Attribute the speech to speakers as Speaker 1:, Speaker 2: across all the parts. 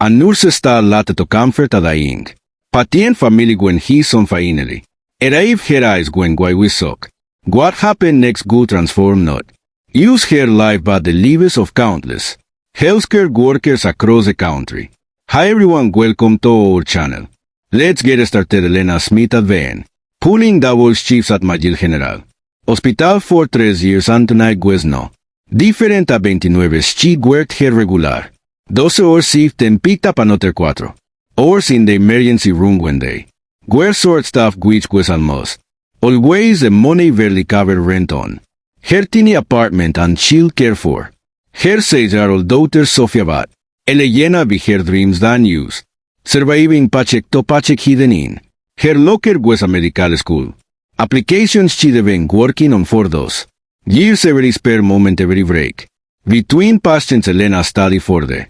Speaker 1: A nurse sta late to comfort adaing. Patient family gwen he son finally. Eraiv her eyes gwen guai wisok. What happened next go transform not. Use her life but the lives of countless healthcare workers across the country. Hi everyone, welcome to our channel. Let's get started. Elena Smith advent. Pulling double shifts at Hospital General. Hospital for 3 years and tonight was no. Different a 29 she worked her regular. 12 hours shift and picked up another 4 hours in the emergency room one day. Where short staff which was almost always the money barely covered rent on. Her tiny apartment and child care for. Her 6-year-old daughter Sofia but Elena be her dreams than used. Surviving paycheck to paycheck hidden in. Her locker was a medical school. Applications she been working on for those years every spare moment every break. Between patients Elena study for the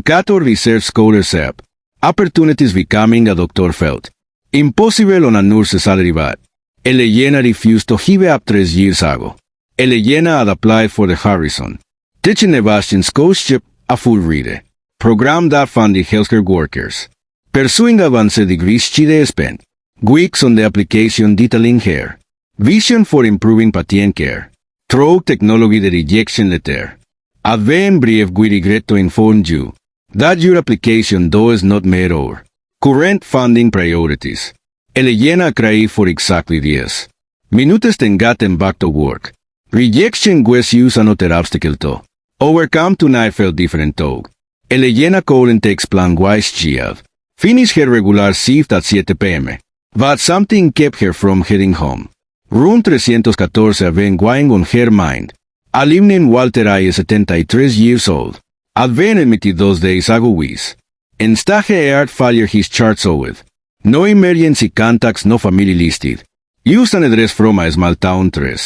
Speaker 1: Cato research scholarship. Opportunities becoming a doctor felt impossible on a nurse salary but Elena refused to give up 3 years ago. Elena had applied for the Harrison teaching Sebastian scholarship, a full reader program that funded healthcare workers. Pursuing advanced degrees she spent weeks on the application detailing her vision for improving patient care through technology. The rejection letter. Advent brief we regret to inform you that your application does not meet our current funding priorities. Elena cried for exactly this. Minutes then gotten back to work. Rejection was used another obstacle to overcome. Tonight felt different though. Elena couldn't explain why she had finished her regular shift at 7 p.m. But something kept her from heading home. Room 314 been weighing on her mind. Al evening Walter is 73 years old. Had been admitted 2 days ago with Enstage heart failure. His charts with no emergency contacts, no family listed. Used an address from a small town 3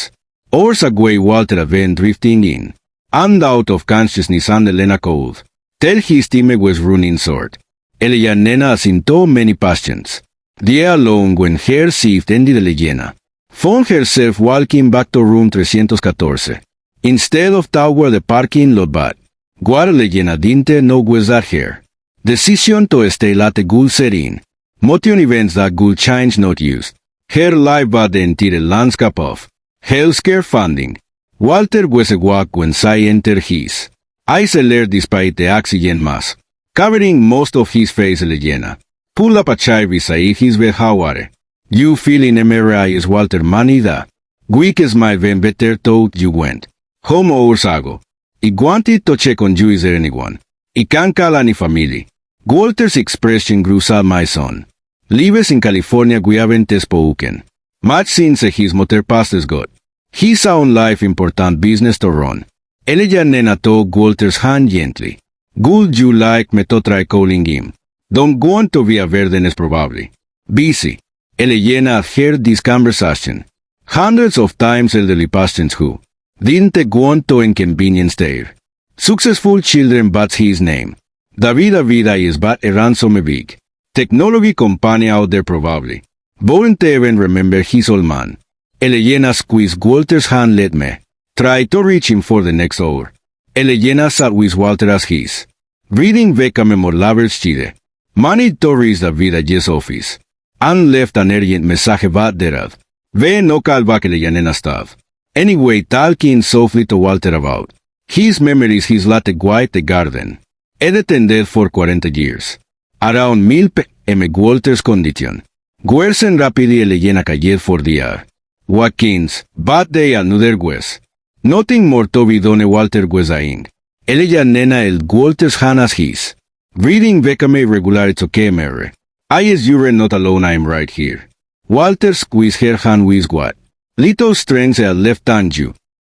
Speaker 1: hours away. Walter had been drifting in and out of consciousness and Elena could tell his team was running short. Elena asintió many patients. There alone when her shift ended. Elena found herself walking back to room 314. Instead of toward the parking lot but what Elena didn't know was that her decision to stay late could set in motion events that could change not used her life but the entire landscape of healthcare funding. Walter was a walk when she entered his eyes alert despite the oxygen mask covering most of his face. Elena pulled up a chair beside his bed. How are you feeling? MRI is Walter manida. Weak smile when better thought you went home hours ago. I wanted to check on you. Is there anyone I can call? Any family? Walter's expression grew sad. My son lives in California. We haven't spoken much since his mother passed. God, his own life important business to run. Elena took Walter's hand gently. Would you like me to try calling him? Don't want to be a burden. Is probably busy. Elena had heard this conversation hundreds of times. Elderly patients who didn't want to inconvenience their successful children but his name. Vida is but a ransom big technology company out there probably. Won't even remember his old man. Elena squeezed Walter's hand. Let me try to reach him for the next hour. Elena sat with Walter as his reading became more lovers. She managed to reach the Vida's office and left an urgent message but there ve no call back. Elena staff. Anyway, talking softly to Walter about his memories. His late white the garden. Had attended for 40 years. Around 1000 p.m. Walter's condition worsened rapidly. Elena called for the Watkins, but they another was nothing more to be done. Walter was dying. Elena held Walter's hand as his reading became irregular. It's okay, Mary. You're not alone. I'm right here. Walter squeezed her hand with what little strength had left and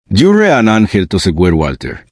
Speaker 1: you're an angel to seguir. Walter.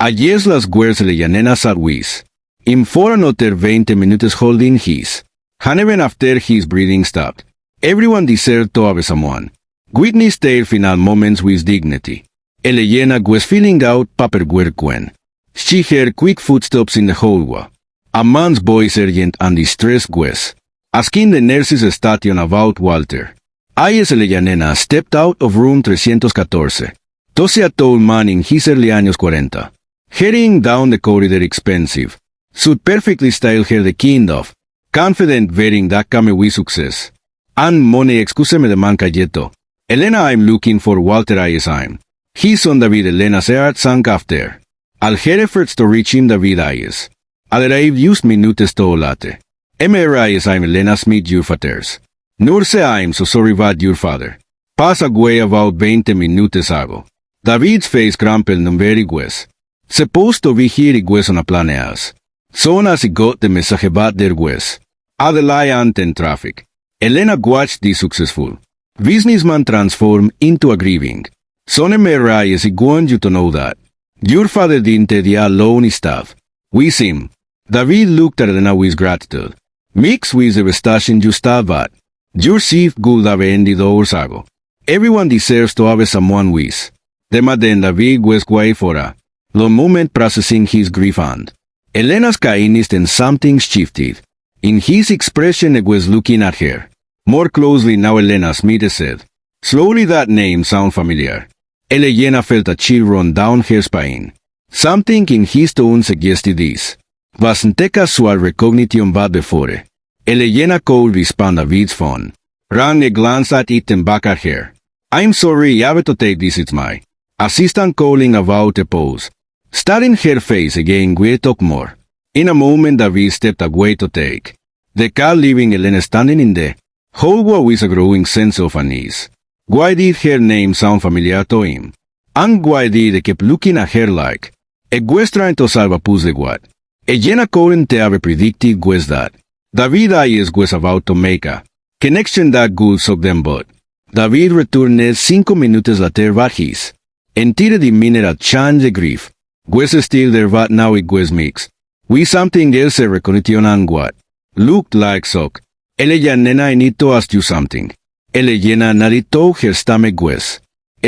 Speaker 1: Yes, las words. Elena sat with him for another 20 minutes holding his hand even after his breathing stopped. Everyone deserved to have someone witness their final moments with dignity. Elena was filling out paperwork when she heard quick footsteps in the hallway. A man's voice, urgent and distressed, was asking the nurse's station about Walter. Elena stepped out of room 314. To see a tall man in his early años 40. Heading down the corridor. Expensive Suit perfectly style her the kind of, confident wearing that kame we success. An mone excuse me de man kayeto. Elena I'm looking for Walter I'm. He's on David Elena Seart sank after. Al her efforts to reach him David is. Al arrive used minutes to olate. MRI I'm Elena Smith your fathers. Nur se I'm so sorry about your father. Pass away about 20 minutes ago. David's face crumpled non very gues. Supposed to be here gues on a planeas. Son as he got the message about their gues. Adelai in traffic. Elena watched the successful. Businessman transform into a grieving. Son MRI is want you to know that. Your father didn't the alone stuff. We him. David looked at Elena with gratitude. Mix with the vestation you start but. Your shift good have ended hours ago. Everyone deserves to have someone with. Demaden David was guay for a long moment processing his grief and. Elena's kindness and something shifted. In his expression it was looking at her. More closely now Elena Smith said. Slowly that name sound familiar. Elena felt a chill run down her spine. Something in his tone suggested this. Bastante casual recognition but before. Elena called respond David's phone. Ran a glance at it and back at her. I'm sorry I have to take this it's my assistant calling about a pause. Studying her face again we'll talk more. In a moment David stepped away to take the car leaving Elena standing in the hallway with a growing sense of unease. Why did her name sound familiar to him? And why did he keep looking at her like a was trying to solve a puzzle what? Elena couldn't have predicted was that David was about to make a connection that good of them but David returned 5 minutes later but his entire demeanor changed the grief. Was still there but now it was mixed. We something else a recognition and what looked like shock. Elena I need to ask you something. Elena narrito her stomach was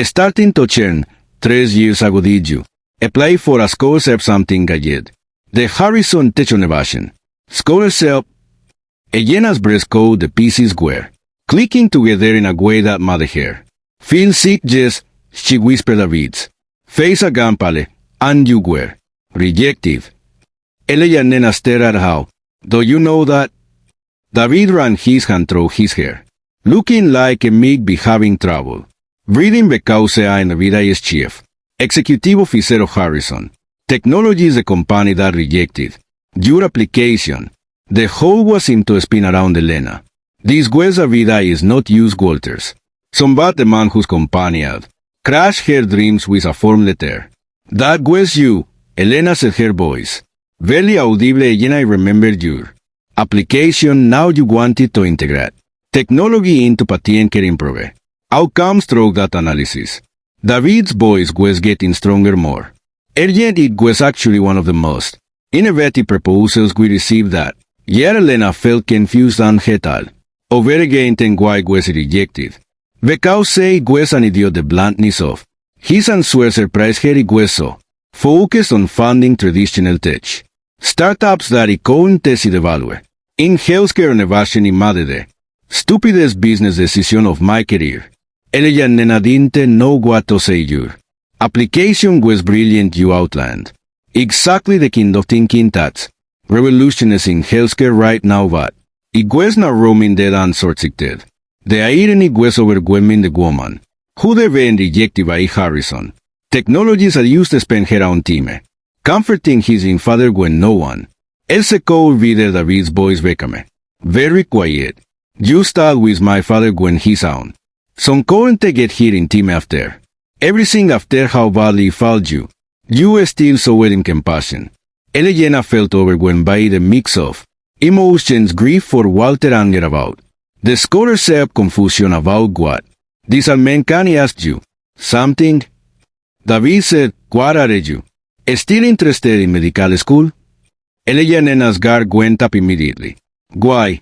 Speaker 1: starting to churn. 3 years ago did you apply for a scholarship something yet? The Harrison Techonevation. Scholarship. Elena's breast code the pieces were clicking together in a way that made her feel sick yes, she whispered David's face again pale, and you were rejected. Elena stared at how. Do you know that? David ran his hand through his hair, looking like a might be having trouble. Breathing because I'm Vida's chief executive officer of Harrison. Technology is the company that rejected your application. The whole was seemed to spin around Elena. This was a Vida is not use Walters. Somebody the man whose company had crashed her dreams with a form letter. That was you, Elena said her voice. Very audible and I remembered your application now you wanted to integrate technology into paciente care improve. Outcomes through that analysis. David's voice was getting stronger more. Yet it was actually one of the most innovative proposals we received that. Yet Elena felt confused and hetal. Over again and why was rejected. Because it was an idiot the bluntness of his answer surprised her it was so focused on funding traditional tech startups that it couldn't test the value. In healthcare innovation in Madede. Stupidest business decision of my career. Elena didn't know what to say your application was brilliant you outlined. Exactly the kind of thinking that's revolutionizing in healthcare right now but it was not roaming dead unsorted. The irony was overwhelming the woman, who had been rejected by Harrison. Technologies are used to spend her own time, comforting his father when no one else could be there. David's voice became very quiet. You start with my father when he's on. Some couldn't get here in time after. Everything after how badly failed you. You still saw it in compassion. Elena felt overwhelmed by the mix of emotions, grief for Walter, anger about the scholarship, confusion about what this man can ask you something. David said, what are you? Still interested in medical school? Elena's guard went up immediately. Why?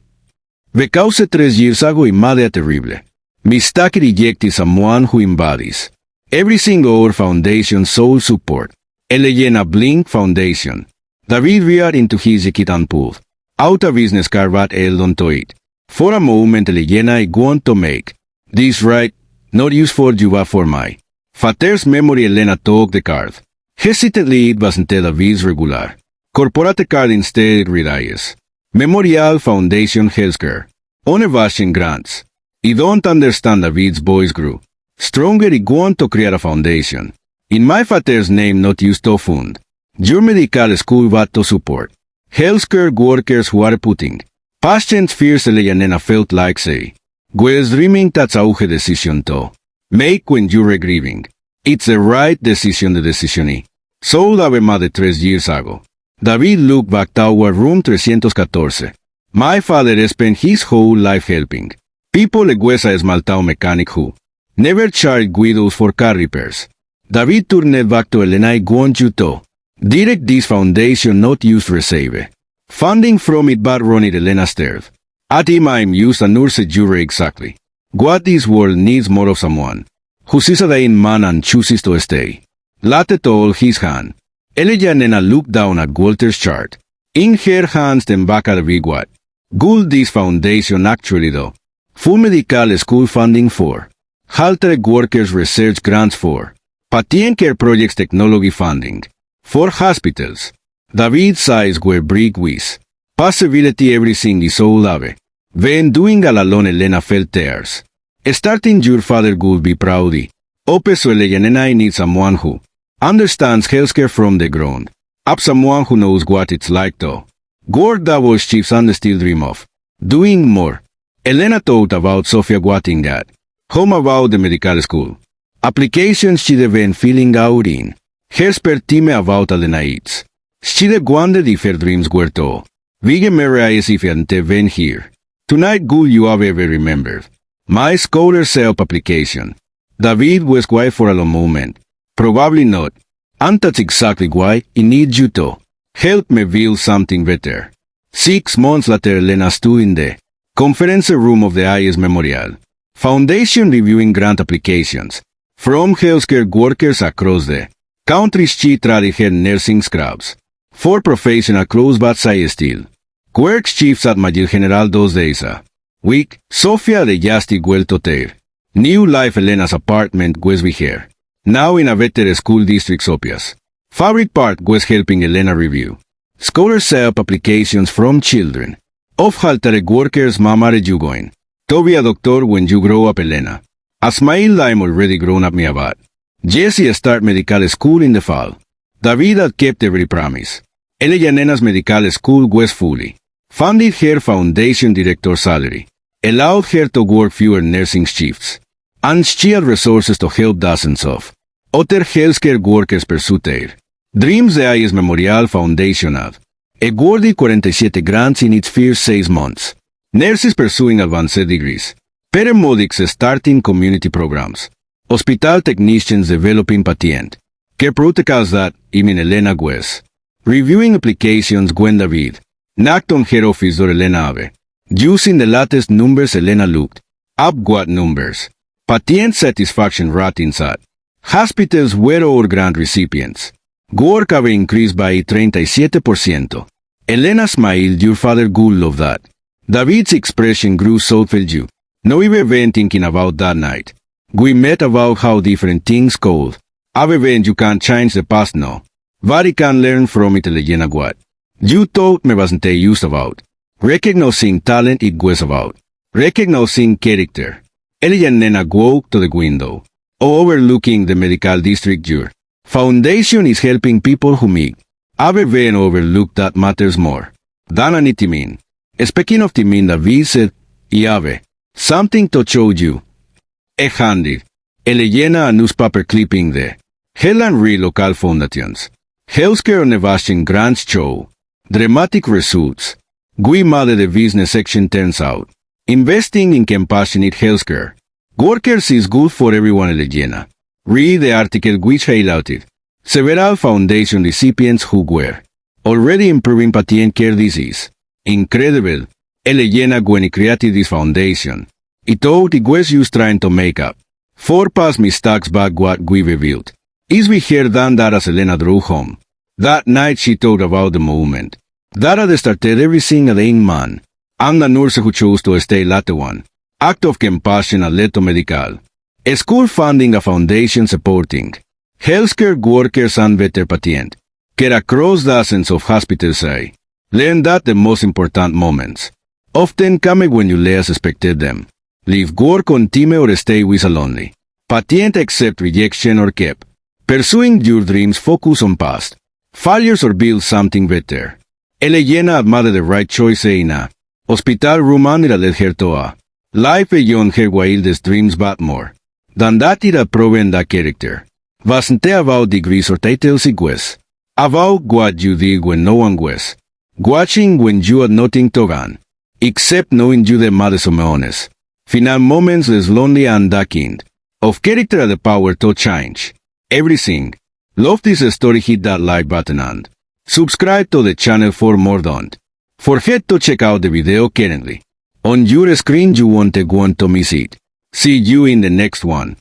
Speaker 1: Because 3 years ago in Madea Terrible, mistake rejected someone who embodies everything our foundation soul support. Elena Blink Foundation. David reared into his jacket and pulled out a business card but held onto it. For a moment Elena I want to make this right, not use for you but for my father's memory. Elena took the card. Hesitantly it wasn't David's regular Corporate card instead Ridias. Memorial Foundation Healthcare. Onevashin grants. I don't understand David's boys grew. Stronger I want to create a foundation. In my father's name not used to fund. Your medical school what to support. Healthcare workers who are putting. Patients fears Elena felt like say. Was dreaming that's auge decision to. Make when you're grieving. It's the right decision the decision. So la más de 3 years ago. David looked back toward room 314. My father spent his whole life helping. People eguesa esmaltao mechanic who never charged widows for car repairs. David turned back to Elena I want you to. Direct this foundation not used receive. Funding from it but run it Elena stared. At him I'm used a nurse jury exactly. What this world needs more of someone. Who sees a dying man and chooses to stay. Latte told his hand. Elena looked down at Walter's chart. In her hands then back at the big what. Good this foundation actually though. Full medical school funding for. Halter workers research grants for. Patient care projects technology funding. For hospitals. David's size were brick with. Possibility everything is so lave. When doing all alone Elena felt tears. Starting your father would be proudy. Ope so Elena needs someone who understands healthcare from the ground up, someone who knows what it's like to. Gord was chiefs and still dream of doing more. Elena thought about Sofia watching that. Home about the medical school. Applications she'd been filling out in. Her spare time about Elena eats. She'd wondered if her dreams were to. Vige Mary is if ante ven here. Tonight good you have ever remembered. My scholar self application. David was quiet for a long moment. Probably not. And that's exactly why I need you to help me build something better. 6 months later Elena stood in the conference room of the IS Memorial Foundation reviewing grant applications from healthcare workers across the country. She tried her nursing scrubs for professional clothes but say still works chiefs at Hospital General 2 days a week. Sofia de Justi vuelto ter. New life Elena's apartment was with her. Now in a better school district Sopias. Fabric Part was helping Elena review scholar self applications from children. Of halter workers mama are you going to be a doctor when you grow up Elena? A smile I'm already grown up me about. Jesse start medical school in the fall. David had kept every promise. Elena's medical school was fully funded her foundation director salary. Allowed her to work fewer nursing shifts. And she had resources to help dozens of other healthcare workers pursue their dreams. The IS Memorial Foundation had awarded 47 grants in its first 6 months. Nurses pursuing advanced degrees. Paramedics starting community programs. Hospital technicians developing patient care protocols that, even Elena was reviewing applications when David knocked on her office door. Elena Ave. Using the latest numbers Elena looked up what numbers. Patient satisfaction ratings at hospitals were all grant recipients. Work have increased by 37%. Elena smiled. Your father would love that. David's expression grew thoughtful. You know we've been thinking about that night. We met about how different things could have been. You can't change the past no. But I can learn from it. Elena what you thought me wasn't used about. Recognizing talent it was about. Recognizing character. Elena walked to the window, overlooking the medical district. Your foundation is helping people who make have been overlooked that matters more than an itimin. Speaking of timin, David said, I have something to show you. A handed Elena a newspaper clipping the Helen Reed local foundations. Healthcare innovation grants show dramatic results. We made the business section turns out. Investing in compassionate healthcare workers is good for everyone. Elena. Read the article which highlighted several foundation recipients who were already improving patient care disease. Incredible. Elena when he created this foundation. He thought it was used trying to make up for past mistakes back what we revealed. Is we hear done that as Elena drove home. That night she thought about the moment that had started everything at the young man. And the nurse who chose to stay later one. Act of compassion at Leto Medical. A school funding a foundation supporting healthcare workers and better patient get across dozens of hospitals say. Learn that the most important moments often come when you least expected them. Leave work on time or stay with a lonely. Paciente accept rejection or keep. Pursuing your dreams focus on past failures or build something better. Elena made the right choice in a hospital room and led her to a life beyond her wildest dreams but more than that it had proven that character. Wasn't about degrees or titles it was about what you did when no one was watching when you had nothing to gain, except knowing you the matters of honest. Final moments less lonely and the kind of character had the power to change everything. Love this story, hit that like button and subscribe to the channel for more. Don't forget to check out the video currently on your screen. You won't want to miss it. See you in the next one.